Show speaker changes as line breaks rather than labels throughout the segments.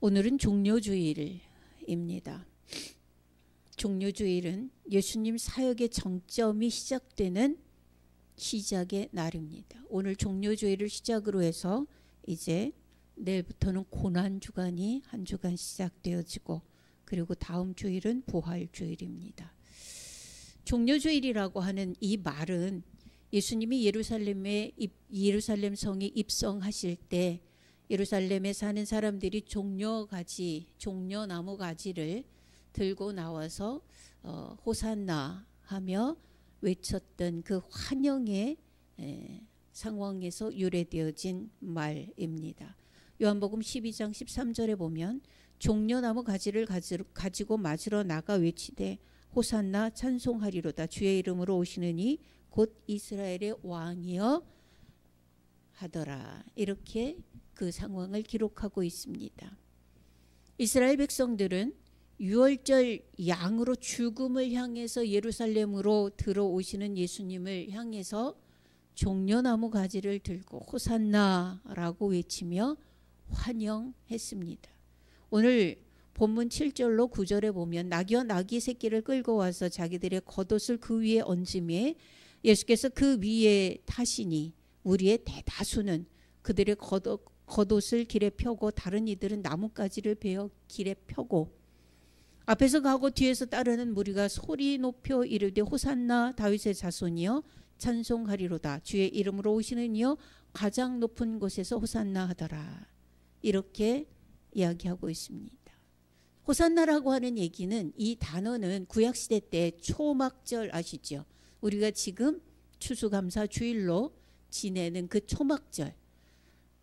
오늘은 종료주일입니다. 종료주일은 예수님 사역의 정점이 시작되는 시작의 날입니다. 오늘 종료주일을 시작으로 해서 이제 내일부터는 고난주간이 한 주간 시작되어지고, 그리고 다음 주일은 부활주일입니다. 종료주일이라고 하는 이 말은 예수님이 예루살렘 성에 입성하실 때 예루살렘에 사는 사람들이 종려나무 가지를 들고 나와서 호산나 하며 외쳤던 그 환영의 상황에서 유래되어진 말입니다. 요한복음 12장 13절에 보면 종려나무 가지를 가지고 맞으러 나가 외치되 호산나 찬송하리로다 주의 이름으로 오시느니 곧 이스라엘의 왕이여 하더라. 이렇게 그 상황을 기록하고 있습니다. 이스라엘 백성들은 유월절 양으로 죽음을 향해서 예루살렘으로 들어오시는 예수님을 향해서 종려나무 가지를 들고 호산나라고 외치며 환영했습니다. 오늘 본문 7절로 9절에 보면 나귀와 나귀 새끼를 끌고 와서 자기들의 겉옷을 그 위에 얹음에 예수께서 그 위에 타시니 우리의 대다수는 그들의 겉옷을 길에 펴고 다른 이들은 나뭇가지를 베어 길에 펴고 앞에서 가고 뒤에서 따르는 무리가 소리 높여 이르되 호산나 다윗의 자손이여 찬송하리로다 주의 이름으로 오시는 이여 가장 높은 곳에서 호산나 하더라. 이렇게 이야기하고 있습니다. 호산나라고 하는 얘기는, 이 단어는 구약시대 때 초막절 아시죠? 우리가 지금 추수감사 주일로 지내는 그 초막절,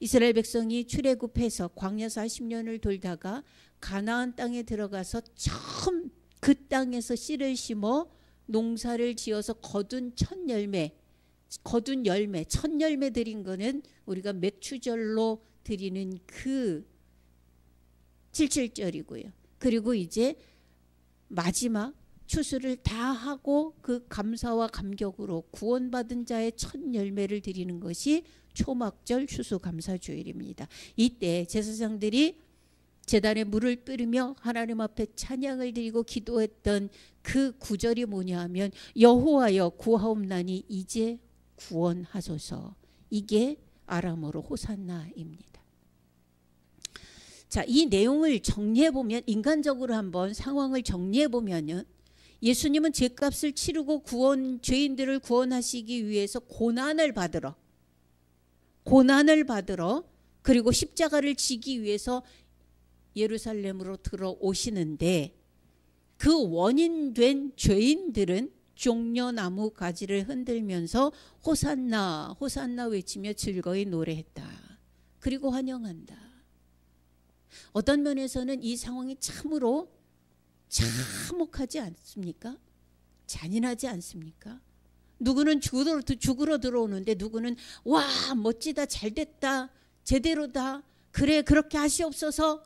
이스라엘 백성이 출애굽해서 광야 40년을 돌다가 가나안 땅에 들어가서 처음 그 땅에서 씨를 심어 농사를 지어서 거둔 열매 드린 거는 우리가 맥추절로 드리는 그 77절이고요. 그리고 이제 마지막 추수를 다 하고 그 감사와 감격으로 구원받은 자의 첫 열매를 드리는 것이 초막절 추수감사주일입니다. 이때 제사장들이 제단에 물을 뿌리며 하나님 앞에 찬양을 드리고 기도했던 그 구절이 뭐냐 하면 여호와여 구하옵나니 이제 구원하소서. 이게 아람어로 호산나입니다. 자, 이 내용을 정리해보면, 인간적으로 한번 상황을 정리해보면은 예수님은 죄값을 치르고 죄인들을 구원하시기 위해서 고난을 받으러 그리고 십자가를 지기 위해서 예루살렘으로 들어오시는데, 그 원인된 죄인들은 종려나무 가지를 흔들면서 호산나 호산나 외치며 즐거이 노래했다. 그리고 환영한다. 어떤 면에서는 이 상황이 참으로 참혹하지 않습니까? 잔인하지 않습니까? 누구는 죽으러 들어오는데 누구는 와 멋지다, 잘됐다, 제대로다, 그래 그렇게 하시옵소서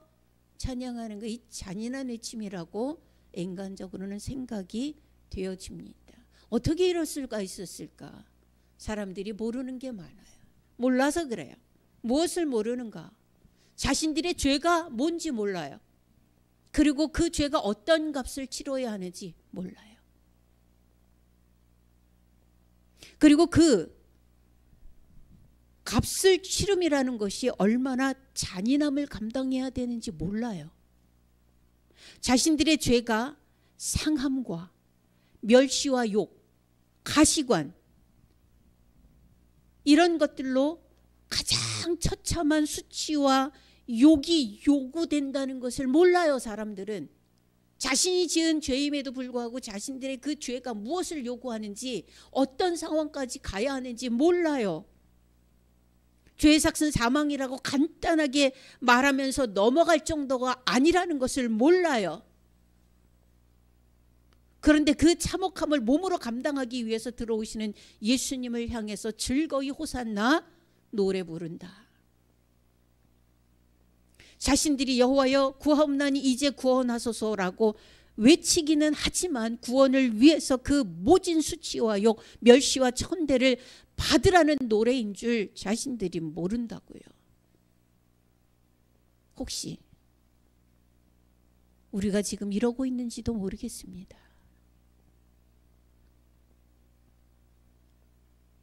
찬양하는 거, 이 잔인한 외침이라고 인간적으로는 생각이 되어집니다. 어떻게 이럴 수가 있었을까? 사람들이 모르는 게 많아요. 몰라서 그래요. 무엇을 모르는가? 자신들의 죄가 뭔지 몰라요. 그리고 그 죄가 어떤 값을 치러야 하는지 몰라요. 그리고 그 값을 치름이라는 것이 얼마나 잔인함을 감당해야 되는지 몰라요. 자신들의 죄가 상함과 멸시와 욕, 가시관, 이런 것들로 가장 처참한 수치와 욕이 요구된다는 것을 몰라요. 사람들은 자신이 지은 죄임에도 불구하고 자신들의 그 죄가 무엇을 요구하는지, 어떤 상황까지 가야 하는지 몰라요. 죄의 삭은 사망이라고 간단하게 말하면서 넘어갈 정도가 아니라는 것을 몰라요. 그런데 그 참혹함을 몸으로 감당하기 위해서 들어오시는 예수님을 향해서 즐거이 호산나 노래 부른다. 자신들이 여호와여 구하옵나니 이제 구원하소서라고 외치기는 하지만 구원을 위해서 그 모진 수치와 욕, 멸시와 천대를 받으라는 노래인 줄 자신들이 모른다고요. 혹시 우리가 지금 이러고 있는지도 모르겠습니다.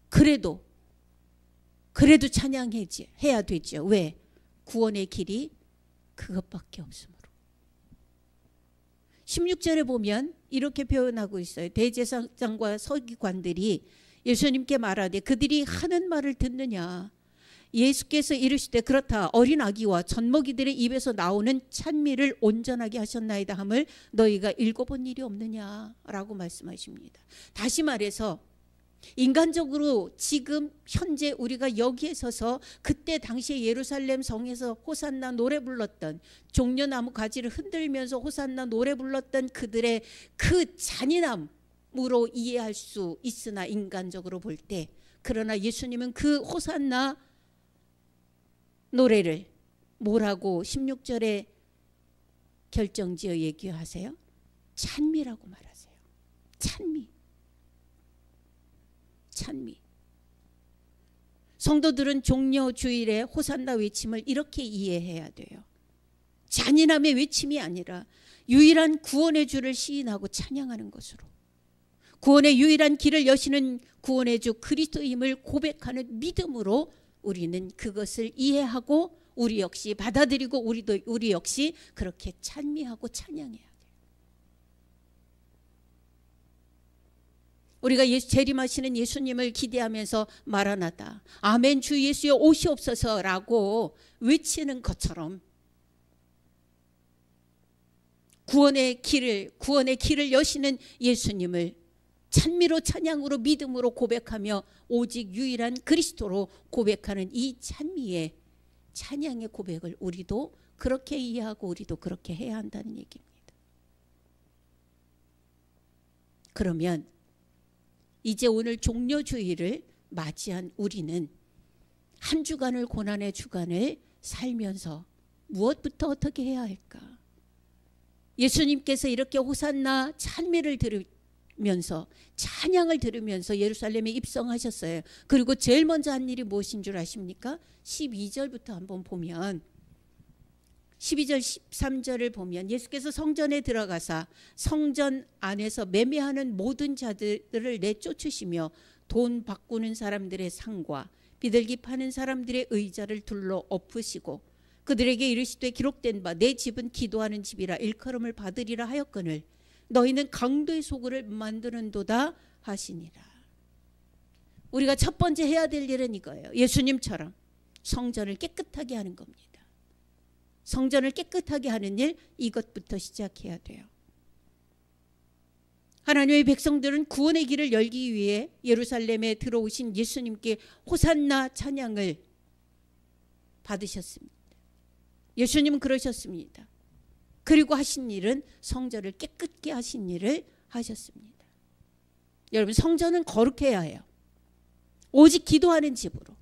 그래도 찬양해야 되죠. 왜? 구원의 길이 그것밖에 없으므로. 16절에 보면 이렇게 표현하고 있어요. 대제사장과 서기관들이 예수님께 말하되 그들이 하는 말을 듣느냐. 예수께서 이르시되 그렇다. 어린 아기와 젖먹이들의 입에서 나오는 찬미를 온전하게 하셨나이다 함을 너희가 읽어본 일이 없느냐라고 말씀하십니다. 다시 말해서 인간적으로 지금 현재 우리가 여기에 서서 그때 당시에 예루살렘 성에서 호산나 노래 불렀던, 종려나무 가지를 흔들면서 호산나 노래 불렀던 그들의 그 잔인함으로 이해할 수 있으나 인간적으로 볼 때, 그러나 예수님은 그 호산나 노래를 뭐라고 16절에 결정지어 얘기하세요? 찬미라고 말하세요. 찬미. 성도들은 종려 주일에 호산나 외침을 이렇게 이해해야 돼요. 잔인함의 외침이 아니라 유일한 구원의 주를 시인하고 찬양하는 것으로, 구원의 유일한 길을 여시는 구원의 주 그리스도임을 고백하는 믿음으로 우리는 그것을 이해하고 우리 역시 받아들이고 우리 역시 그렇게 찬미하고 찬양해요. 우리가 재림하시는 예수님을 기대하면서 마라나다, 아멘 주 예수여 오시옵소서라고 외치는 것처럼 구원의 길을 여시는 예수님을 찬미로, 찬양으로, 믿음으로 고백하며 오직 유일한 그리스도로 고백하는 이 찬미의, 찬양의 고백을 우리도 그렇게 이해하고 우리도 그렇게 해야 한다는 얘기입니다. 그러면 이제 오늘 종려주일을 맞이한 우리는 한 주간을, 고난의 주간을 살면서 무엇부터 어떻게 해야 할까? 예수님께서 이렇게 호산나 찬미를 들으면서, 찬양을 들으면서 예루살렘에 입성하셨어요. 그리고 제일 먼저 한 일이 무엇인 줄 아십니까? 12절부터 한번 보면, 12절 13절을 보면 예수께서 성전에 들어가사 성전 안에서 매매하는 모든 자들을 내쫓으시며 돈 바꾸는 사람들의 상과 비둘기 파는 사람들의 의자를 둘러 엎으시고 그들에게 이르시되 기록된 바 내 집은 기도하는 집이라 일컬음을 받으리라 하였거늘 너희는 강도의 소굴을 만드는도다 하시니라. 우리가 첫 번째 해야 될 일은 이거예요. 예수님처럼 성전을 깨끗하게 하는 겁니다. 성전을 깨끗하게 하는 일, 이것부터 시작해야 돼요. 하나님의 백성들은 구원의 길을 열기 위해 예루살렘에 들어오신 예수님께 호산나 찬양을 받으셨습니다. 예수님은 그러셨습니다. 그리고 하신 일은 성전을 깨끗게 하신 일을 하셨습니다. 여러분, 성전은 거룩해야 해요. 오직 기도하는 집으로,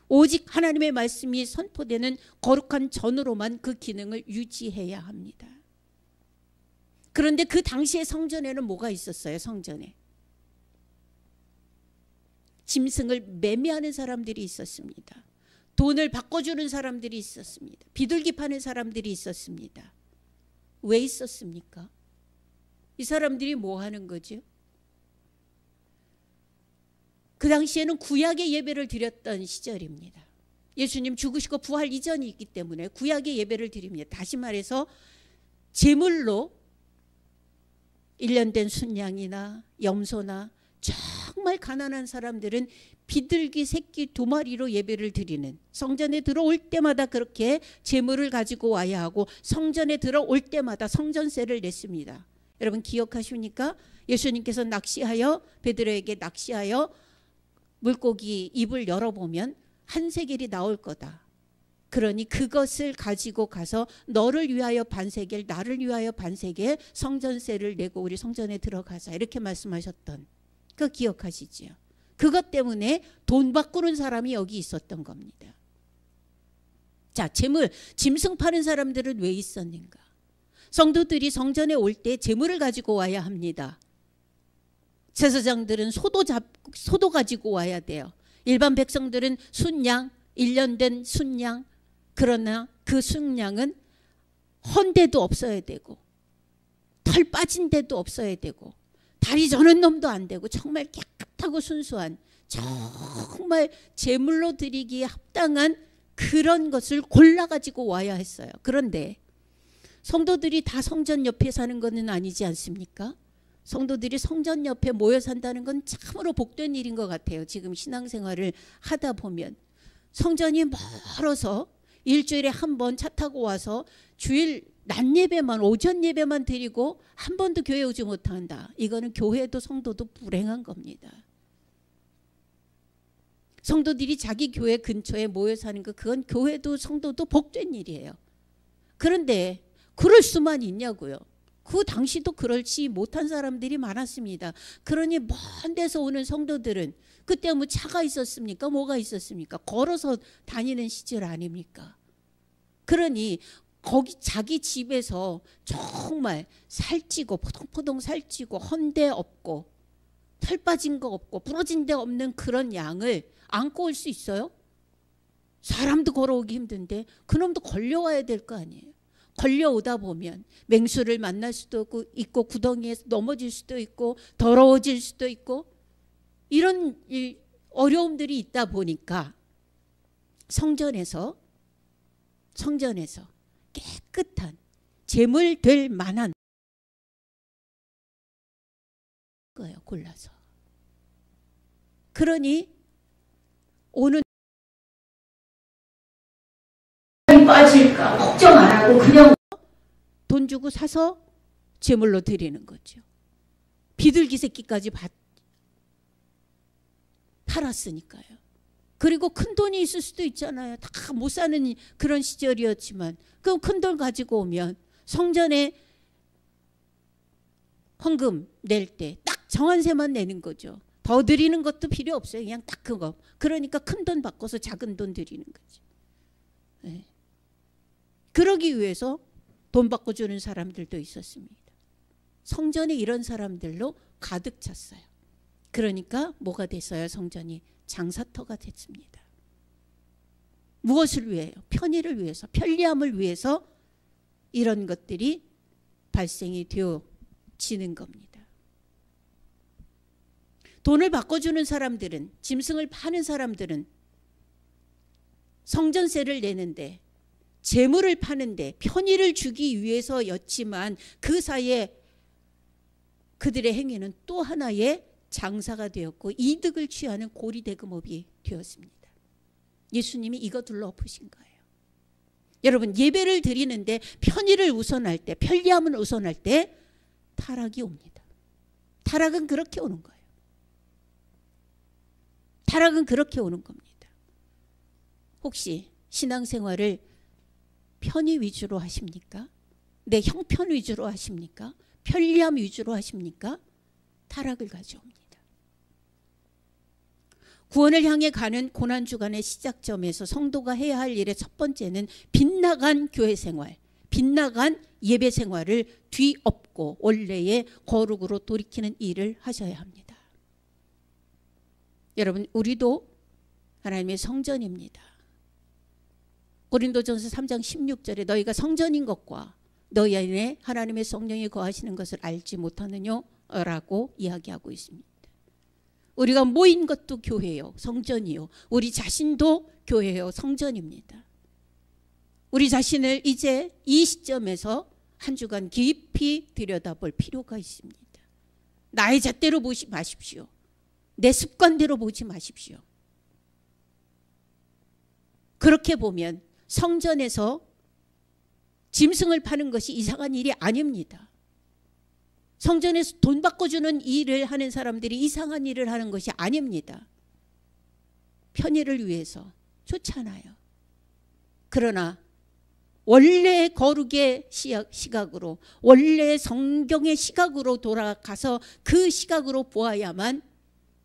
오직 하나님의 말씀이 선포되는 거룩한 전으로만 그 기능을 유지해야 합니다. 그런데 그 당시의 성전에는 뭐가 있었어요? 성전에 짐승을 매매하는 사람들이 있었습니다. 돈을 바꿔주는 사람들이 있었습니다. 비둘기 파는 사람들이 있었습니다. 왜 있었습니까? 이 사람들이 뭐 하는 거죠? 그 당시에는 구약의 예배를 드렸던 시절입니다. 예수님 죽으시고 부활 이전이기 때문에 구약의 예배를 드립니다. 다시 말해서 제물로 1년 된 순양이나 염소나 정말 가난한 사람들은 비둘기 새끼 2마리로 예배를 드리는, 성전에 들어올 때마다 그렇게 제물을 가지고 와야 하고 성전에 들어올 때마다 성전세를 냈습니다. 여러분 기억하십니까? 예수님께서 베드로에게 낚시하여 물고기 입을 열어보면 한 세겔이 나올 거다. 그러니 그것을 가지고 가서 너를 위하여 반세겔, 나를 위하여 반세겔 성전세를 내고 우리 성전에 들어가자, 이렇게 말씀하셨던 그 기억하시지요? 그것 때문에 돈 바꾸는 사람이 여기 있었던 겁니다. 자, 짐승 파는 사람들은 왜 있었는가? 성도들이 성전에 올 때 제물을 가지고 와야 합니다. 제사장들은 소도 가지고 와야 돼요. 일반 백성들은 순양, 1년 된 순양. 그러나 그 순양은 헌 데도 없어야 되고 털 빠진 데도 없어야 되고 다리 저는 놈도 안 되고 정말 깨끗하고 순수한 정말 제물로 드리기에 합당한 그런 것을 골라가지고 와야 했어요. 그런데 성도들이 다 성전 옆에 사는 것은 아니지 않습니까? 성도들이 성전 옆에 모여 산다는 건 참으로 복된 일인 것 같아요. 지금 신앙생활을 하다 보면 성전이 멀어서 일주일에 한 번 차 타고 와서 주일 낮 예배만 오전 예배만 드리고 한 번도 교회 오지 못한다. 이거는 교회도 성도도 불행한 겁니다. 성도들이 자기 교회 근처에 모여 사는 거 그건 교회도 성도도 복된 일이에요. 그런데 그럴 수만 있냐고요. 그 당시도 그렇지 못한 사람들이 많았습니다. 그러니 먼 데서 오는 성도들은 그때 뭐 차가 있었습니까? 뭐가 있었습니까? 걸어서 다니는 시절 아닙니까? 그러니 거기 자기 집에서 정말 살찌고 포동포동 살찌고 헌데 없고 털 빠진 거 없고 부러진 데 없는 그런 양을 안고 올 수 있어요? 사람도 걸어오기 힘든데 그놈도 걸려와야 될 거 아니에요. 걸려오다 보면 맹수를 만날 수도 있고 구덩이에서 넘어질 수도 있고 더러워질 수도 있고 이런 어려움들이 있다 보니까 성전에서 깨끗한 제물 될 만한 거예요. 골라서. 그러니 오는 빠질까 걱정 안 하고 그냥 돈 주고 사서 제물로 드리는 거죠. 비둘기 새끼까지 팔았으니까요. 그리고 큰 돈이 있을 수도 있잖아요. 다 못 사는 그런 시절이었지만 그럼 큰 돈 가지고 오면 성전에 헌금 낼 때 딱 정한세만 내는 거죠. 더 드리는 것도 필요 없어요. 그냥 딱 그거. 그러니까 큰 돈 바꿔서 작은 돈 드리는 거죠. 네. 그러기 위해서 돈 바꿔주는 사람들도 있었습니다. 성전에 이런 사람들로 가득 찼어요. 그러니까 뭐가 됐어요? 성전이 장사터가 됐습니다. 무엇을 위해요? 편의를 위해서, 편리함을 위해서 이런 것들이 발생이 되어지는 겁니다. 돈을 바꿔주는 사람들은, 짐승을 파는 사람들은 성전세를 내는데 재물을 파는데 편의를 주기 위해서였지만 그 사이에 그들의 행위는 또 하나의 장사가 되었고 이득을 취하는 고리대금업이 되었습니다. 예수님이 이거 둘러 엎으신 거예요. 여러분 예배를 드리는데 편의를 우선할 때 편리함을 우선할 때 타락이 옵니다. 타락은 그렇게 오는 거예요. 타락은 그렇게 오는 겁니다. 혹시 신앙생활을 편의 위주로 하십니까? 내 형편 위주로 하십니까? 편리함 위주로 하십니까? 타락을 가져옵니다. 구원을 향해 가는 고난주간의 시작점에서 성도가 해야 할 일의 첫 번째는 빗나간 교회 생활, 빗나간 예배 생활을 뒤엎고 원래의 거룩으로 돌이키는 일을 하셔야 합니다. 여러분 우리도 하나님의 성전입니다. 고린도전서 3장 16절에 너희가 성전인 것과 너희 안에 하나님의 성령이 거하시는 것을 알지 못하느뇨? 라고 이야기하고 있습니다. 우리가 모인 것도 교회요, 성전이요. 우리 자신도 교회요, 성전입니다. 우리 자신을 이제 이 시점에서 한 주간 깊이 들여다볼 필요가 있습니다. 나의 잣대로 보지 마십시오. 내 습관대로 보지 마십시오. 그렇게 보면 성전에서 짐승을 파는 것이 이상한 일이 아닙니다. 성전에서 돈 바꿔주는 일을 하는 사람들이 이상한 일을 하는 것이 아닙니다. 편의를 위해서 좋잖아요. 그러나 원래 거룩의 시각으로, 원래 성경의 시각으로 돌아가서 그 시각으로 보아야만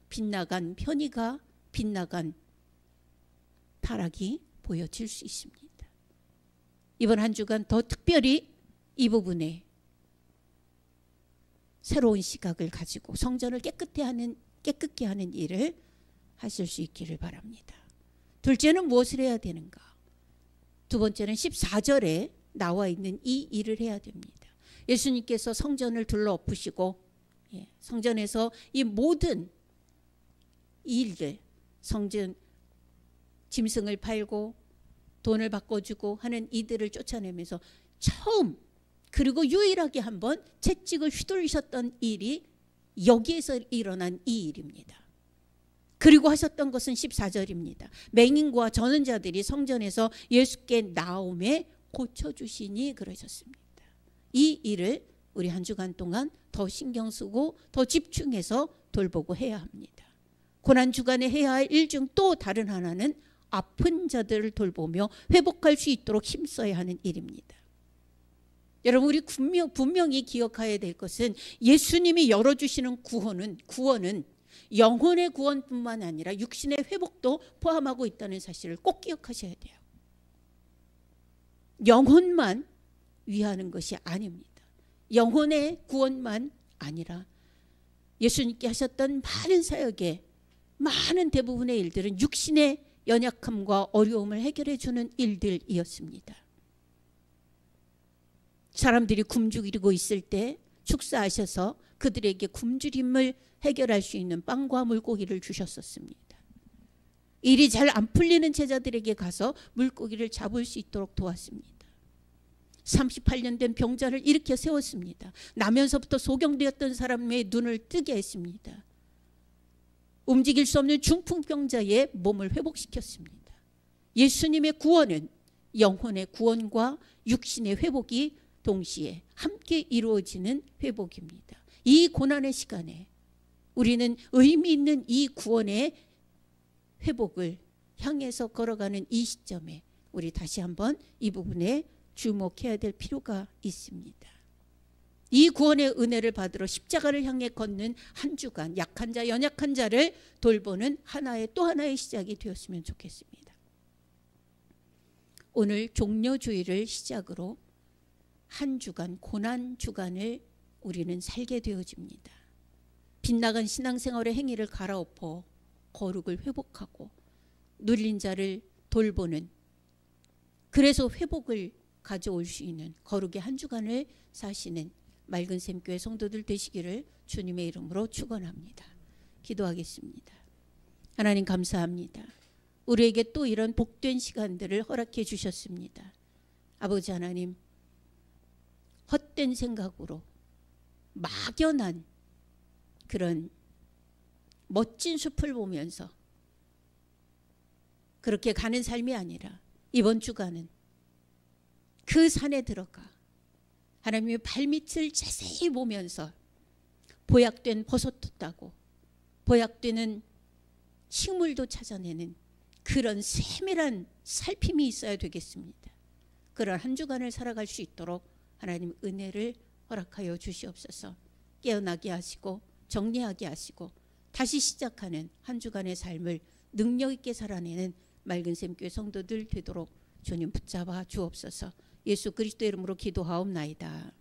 빗나간 편의가, 빗나간 타락이 보여질 수 있습니다. 이번 한 주간 더 특별히 이 부분에 새로운 시각을 가지고 성전을 깨끗게 하는 일을 하실 수 있기를 바랍니다. 둘째는 무엇을 해야 되는가? 두 번째는 14절에 나와 있는 이 일을 해야 됩니다. 예수님께서 성전을 둘러엎으시고 성전에서 이 모든 일들, 성전 짐승을 팔고 돈을 바꿔주고 하는 이들을 쫓아내면서 처음 그리고 유일하게 한번 채찍을 휘둘리셨던 일이 여기에서 일어난 이 일입니다. 그리고 하셨던 것은 14절입니다. 맹인과 저는 자들이 성전에서 예수께 나오매 고쳐주시니 그러셨습니다. 이 일을 우리 한 주간 동안 더 신경 쓰고 더 집중해서 돌보고 해야 합니다. 고난주간에 해야 할 일 중 또 다른 하나는 아픈 자들을 돌보며 회복할 수 있도록 힘써야 하는 일입니다. 여러분, 우리 분명히 기억해야 될 것은 예수님이 열어주시는 구원은 영혼의 구원뿐만 아니라 육신의 회복도 포함하고 있다는 사실을 꼭 기억하셔야 돼요. 영혼만 위하는 것이 아닙니다. 영혼의 구원만 아니라 예수님께 하셨던 많은 사역의 많은 대부분의 일들은 육신의 연약함과 어려움을 해결해 주는 일들이었습니다. 사람들이 굶주리고 있을 때 축사하셔서 그들에게 굶주림을 해결할 수 있는 빵과 물고기를 주셨었습니다. 일이 잘 안 풀리는 제자들에게 가서 물고기를 잡을 수 있도록 도왔습니다. 38년 된 병자를 일으켜 세웠습니다. 나면서부터 소경되었던 사람의 눈을 뜨게 했습니다. 움직일 수 없는 중풍병자의 몸을 회복시켰습니다. 예수님의 구원은 영혼의 구원과 육신의 회복이 동시에 함께 이루어지는 회복입니다. 이 고난의 시간에 우리는 의미 있는 이 구원의 회복을 향해서 걸어가는 이 시점에 우리 다시 한번 이 부분에 주목해야 될 필요가 있습니다. 이 구원의 은혜를 받으러 십자가를 향해 걷는 한 주간 약한 자, 연약한 자를 돌보는 또 하나의 시작이 되었으면 좋겠습니다. 오늘 종려주일을 시작으로 한 주간, 고난 주간을 우리는 살게 되어집니다. 빗나간 신앙생활의 행위를 갈아엎어 거룩을 회복하고 눌린 자를 돌보는, 그래서 회복을 가져올 수 있는 거룩의 한 주간을 사시는 맑은 샘교회 성도들 되시기를 주님의 이름으로 축원합니다. 기도하겠습니다. 하나님 감사합니다. 우리에게 또 이런 복된 시간들을 허락해 주셨습니다. 아버지 하나님, 헛된 생각으로 막연한 그런 멋진 숲을 보면서 그렇게 가는 삶이 아니라 이번 주간은 그 산에 들어가 하나님의 발밑을 자세히 보면서 보약된 버섯도 따고 보약되는 식물도 찾아내는 그런 세밀한 살핌이 있어야 되겠습니다. 그런 한 주간을 살아갈 수 있도록 하나님 은혜를 허락하여 주시옵소서. 깨어나게 하시고 정리하게 하시고 다시 시작하는 한 주간의 삶을 능력 있게 살아내는 맑은 샘교회 성도들 되도록 주님 붙잡아 주옵소서. 예수 그리스도의 이름으로 기도하옵나이다.